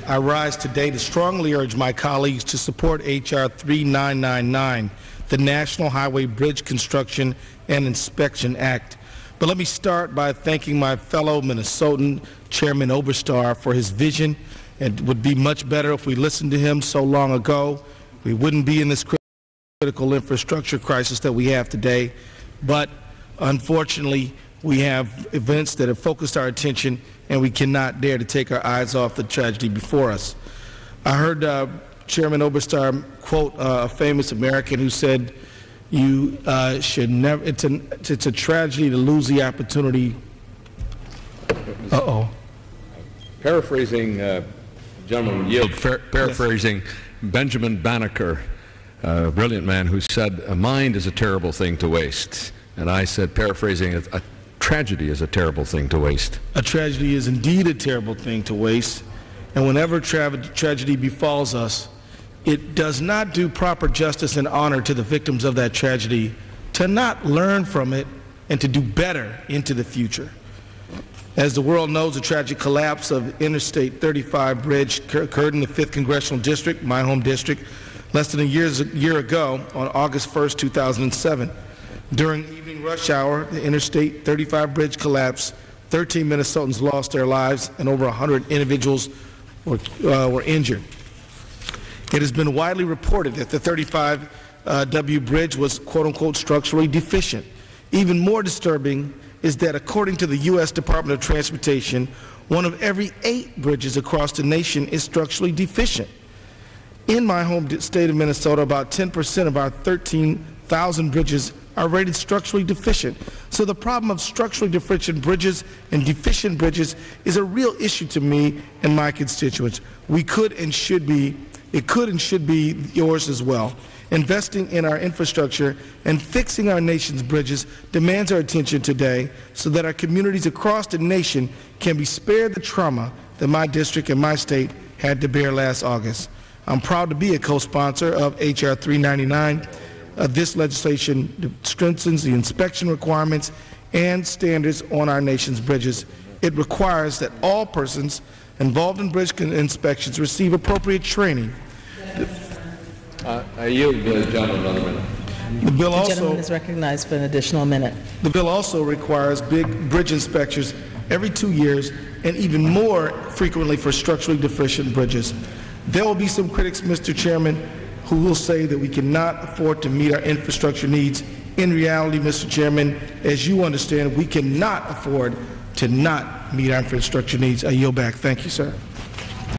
I rise today to strongly urge my colleagues to support H.R. 3999, the National Highway Bridge Construction and Inspection Act. But let me start by thanking my fellow Minnesotan, Chairman Oberstar, for his vision. It would be much better if we listened to him so long ago. We wouldn't be in this critical infrastructure crisis that we have today. But unfortunately, we have events that have focused our attention, and we cannot dare to take our eyes off the tragedy before us. I heard Chairman Oberstar quote a famous American who said, "You should never. It's a tragedy to lose the opportunity." Paraphrasing, gentleman yield. Paraphrasing Benjamin Banneker, a brilliant man who said, "A mind is a terrible thing to waste." And I said, paraphrasing, a tragedy is a terrible thing to waste. A tragedy is indeed a terrible thing to waste. And whenever tragedy befalls us, it does not do proper justice and honor to the victims of that tragedy to not learn from it and to do better into the future. As the world knows, the tragic collapse of Interstate 35 bridge occurred in the 5th Congressional District, my home district, less than a year ago on August 1st, 2007. During evening rush hour, the Interstate 35 bridge collapsed. 13 Minnesotans lost their lives, and over 100 individuals were injured. It has been widely reported that the 35W bridge was, quote-unquote, structurally deficient. Even more disturbing is that, according to the U.S. Department of Transportation, one of every 8 bridges across the nation is structurally deficient. In my home state of Minnesota, about 10% of our 13,000 bridges are rated structurally deficient. So the problem of structurally deficient bridges and deficient bridges is a real issue to me and my constituents. It could and should be yours as well. Investing in our infrastructure and fixing our nation's bridges demands our attention today so that our communities across the nation can be spared the trauma that my district and my state had to bear last August. I'm proud to be a co-sponsor of H.R. 399. This legislation strengthens the inspection requirements and standards on our nation's bridges. It requires that all persons involved in bridge inspections receive appropriate training. I yield the gentleman another minute. The gentleman is recognized for an additional minute. The bill also requires big bridge inspections every 2 years and even more frequently for structurally deficient bridges. There will be some critics, Mr. Chairman, who will say that we cannot afford to meet our infrastructure needs. In reality, Mr. Chairman, as you understand, we cannot afford to not meet our infrastructure needs. I yield back. Thank you, sir.